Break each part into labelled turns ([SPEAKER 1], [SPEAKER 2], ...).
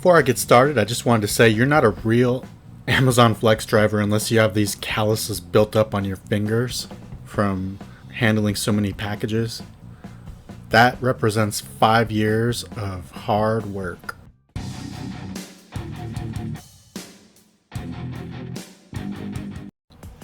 [SPEAKER 1] Before I get started, I just wanted to say you're not a real Amazon Flex driver unless you have these calluses built up on your fingers from handling so many packages. That represents 5 years of hard work.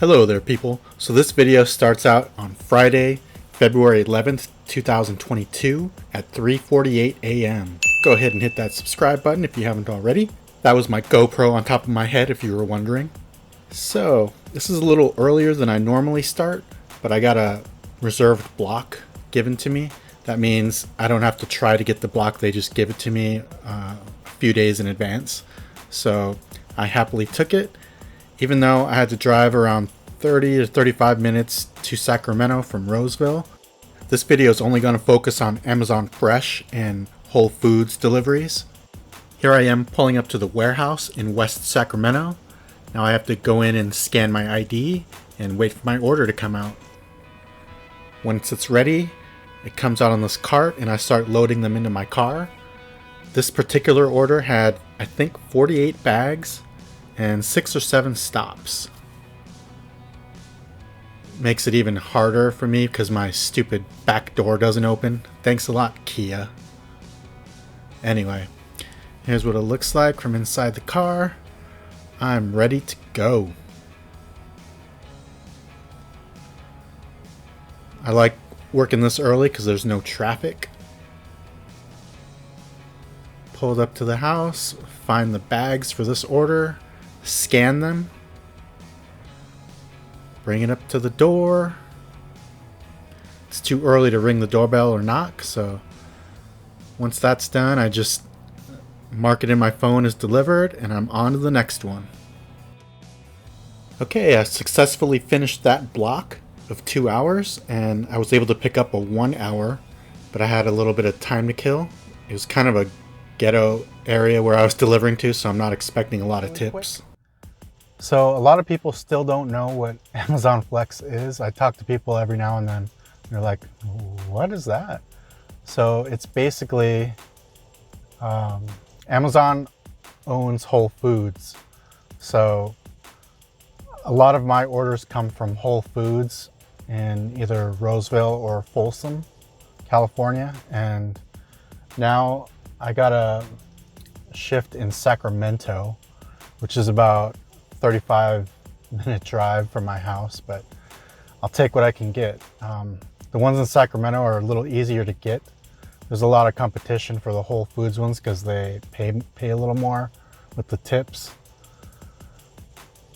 [SPEAKER 1] Hello there, people. So this video starts out on Friday, February 11th, 2022 at 3:48 a.m. Go ahead and hit that subscribe button if you haven't already. That was my GoPro on top of my head, if you were wondering. So this is a little earlier than I normally start, but I got a reserved block given to me. That means I don't have to try to get the block, they just give it to me a few days in advance. So I happily took it, even though I had to drive around 30 to 35 minutes to Sacramento from Roseville. This video is only going to focus on Amazon Fresh and Whole Foods deliveries. Here I am pulling up to the warehouse in West Sacramento. Now I have to go in and scan my ID and wait for my order to come out. Once it's ready, it comes out on this cart and I start loading them into my car. This particular order had, I think, 48 bags and 6 or 7 stops. Makes it even harder for me because my stupid back door doesn't open. Thanks a lot, Kia. Anyway, here's what it looks like from inside the car. I'm ready to go. I like working this early because there's no traffic. Pulled up to the house, find the bags for this order, scan them, bring it up to the door. It's too early to ring the doorbell or knock, so once that's done, I just mark it in my phone as delivered and I'm on to the next one. Okay, I successfully finished that block of 2 hours and I was able to pick up a 1 hour, but I had a little bit of time to kill. It was kind of a ghetto area where I was delivering to, so I'm not expecting a lot of tips. So a lot of people still don't know what Amazon Flex is. I talk to people every now and then. They're like, what is that? So it's basically, Amazon owns Whole Foods. So a lot of my orders come from Whole Foods in either Roseville or Folsom, California. And now I got a shift in Sacramento, which is about 35-minute drive from my house, but I'll take what I can get. The ones in Sacramento are a little easier to get. There's a lot of competition for the Whole Foods ones because they pay a little more with the tips.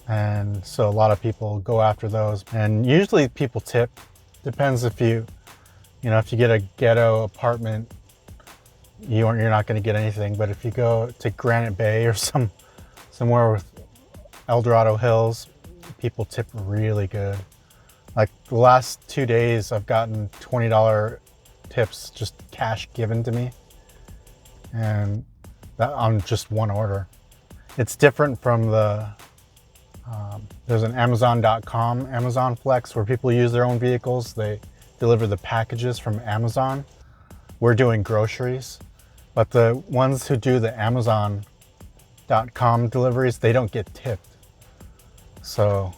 [SPEAKER 1] And so a lot of people go after those. And usually people tip. Depends if you get a ghetto apartment, you're not going to get anything. But if you go to Granite Bay or somewhere with El Dorado Hills, people tip really good. Like the last 2 days, I've gotten $20 tips, just cash given to me, and that on just one order. It's different from the, there's an Amazon.com, Amazon Flex, where people use their own vehicles. They deliver the packages from Amazon. We're doing groceries, but the ones who do the Amazon.com deliveries, they don't get tipped. So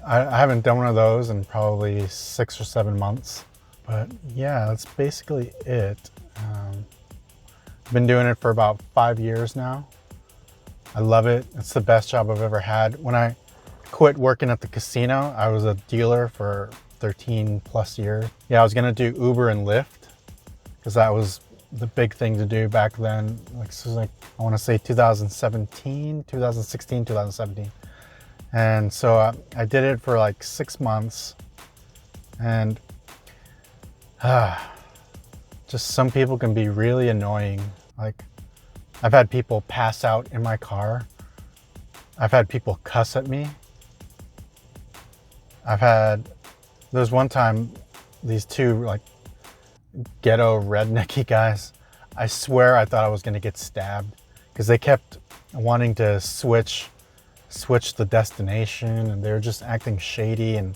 [SPEAKER 1] I haven't done one of those in probably 6 or 7 months. But yeah, that's basically it. I've been doing it for about 5 years now. I love it. It's the best job I've ever had. When I quit working at the casino, I was a dealer for 13 plus years. Yeah, I was gonna do Uber and Lyft because that was the big thing to do back then. This was like, I wanna say 2016, 2017. And so I did it for like 6 months, and just some people can be really annoying. Like, I've had people pass out in my car. I've had people cuss at me. There's one time, these two like ghetto rednecky guys, I swear I thought I was gonna get stabbed because they kept wanting to switch the destination, and they were just acting shady, and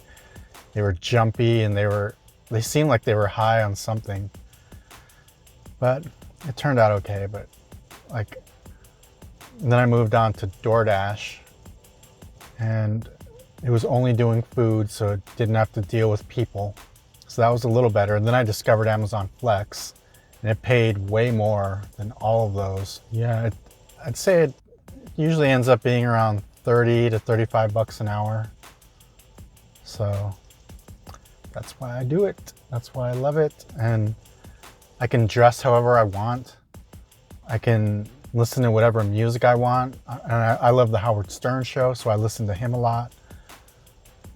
[SPEAKER 1] they were jumpy, and they seemed like they were high on something, but it turned out okay. But like, And then I moved on to DoorDash, and it was only doing food, so it didn't have to deal with people. So that was a little better. And then I discovered Amazon Flex, and it paid way more than all of those. Yeah, I'd say it usually ends up being around 30 to 35 bucks an hour. So that's why I do it. That's why I love it. And I can dress however I want. I can listen to whatever music I want. And I love the Howard Stern show, so I listen to him a lot.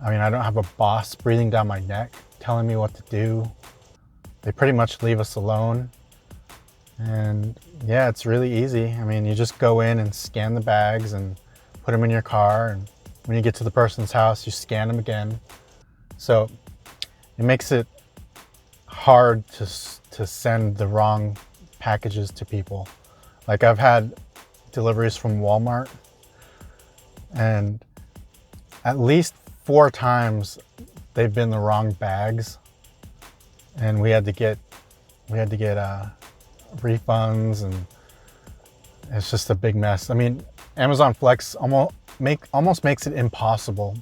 [SPEAKER 1] I mean, I don't have a boss breathing down my neck telling me what to do. They pretty much leave us alone. And yeah, it's really easy. I mean, you just go in and scan the bags and put them in your car. And when you get to the person's house, you scan them again. So it makes it hard to send the wrong packages to people. Like, I've had deliveries from Walmart, and at least 4 times they've been the wrong bags, and we had to get refunds, and it's just a big mess. I mean, Amazon Flex almost makes it impossible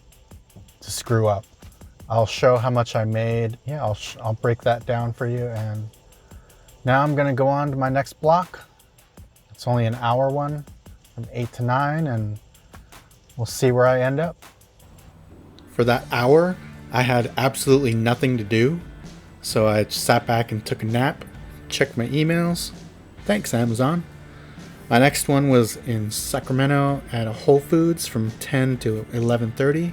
[SPEAKER 1] to screw up. I'll show how much I made. Yeah, I'll break that down for you. And now I'm gonna go on to my next block. It's only an hour one, from 8 to 9, and we'll see where I end up. For that hour, I had absolutely nothing to do, so I sat back and took a nap, checked my emails. Thanks, Amazon. My next one was in Sacramento at a Whole Foods from 10 to 11:30.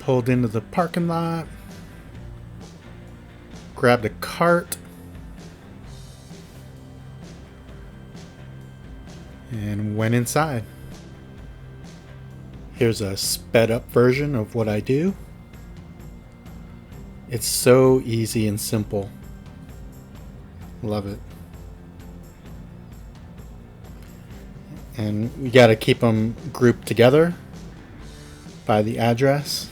[SPEAKER 1] Pulled into the parking lot, grabbed a cart, and went inside. Here's a sped up version of what I do. It's so easy and simple. Love it. And we got to keep them grouped together by the address.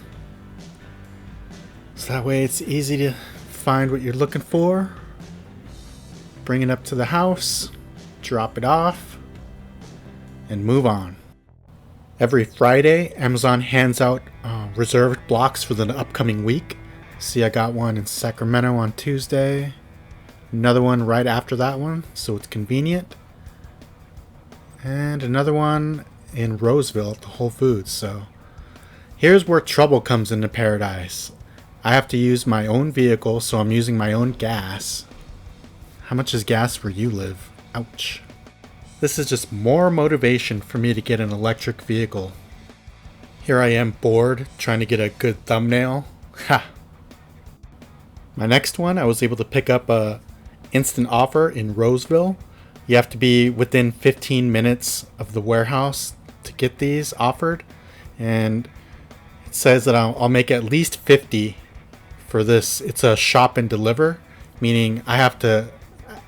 [SPEAKER 1] So that way it's easy to find what you're looking for, bring it up to the house, drop it off, and move on. Every Friday, Amazon hands out reserved blocks for the upcoming week. See, I got one in Sacramento on Tuesday, another one right after that one, so it's convenient, and another one in Roseville at the Whole Foods. So here's where trouble comes into paradise. I have to use my own vehicle, so I'm using my own gas. How much is gas where you live? Ouch. This is just more motivation for me to get an electric vehicle. Here I am bored, trying to get a good thumbnail. Ha! My next one, I was able to pick up a instant offer in Roseville. You have to be within 15 minutes of the warehouse to get these offered. And it says that I'll make at least 50 for this. It's a shop and deliver, meaning I have to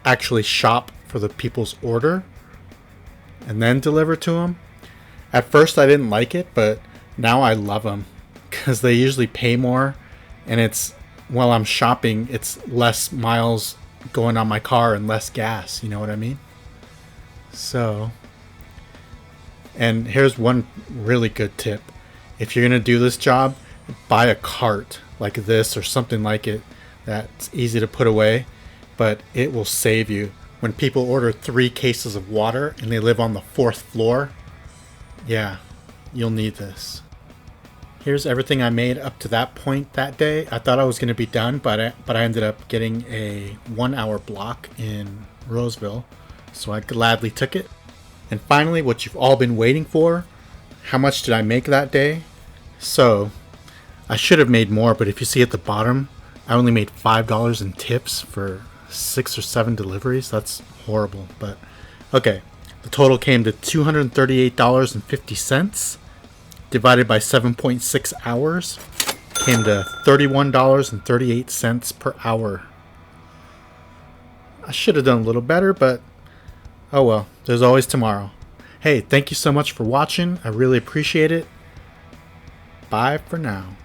[SPEAKER 1] actually shop for the people's order and then deliver to them. At first I didn't like it, but now I love them because they usually pay more, and it's, while I'm shopping, it's less miles going on my car and less gas, you know what I mean? So, and here's one really good tip. If you're gonna do this job, buy a cart like this or something like it that's easy to put away, but it will save you. When people order 3 cases of water and they live on the 4th floor, yeah, you'll need this. Here's everything I made up to that point that day. I thought I was going to be done, but I ended up getting a 1-hour block in Roseville, so I gladly took it. And finally, what you've all been waiting for, how much did I make that day? So, I should have made more, but if you see at the bottom, I only made $5 in tips for 6 or 7 deliveries. That's horrible, but okay. The total came to $238.50. Divided by 7.6 hours, came to $31.38 per hour. I should have done a little better, but oh well, there's always tomorrow. Hey, thank you so much for watching. I really appreciate it. Bye for now.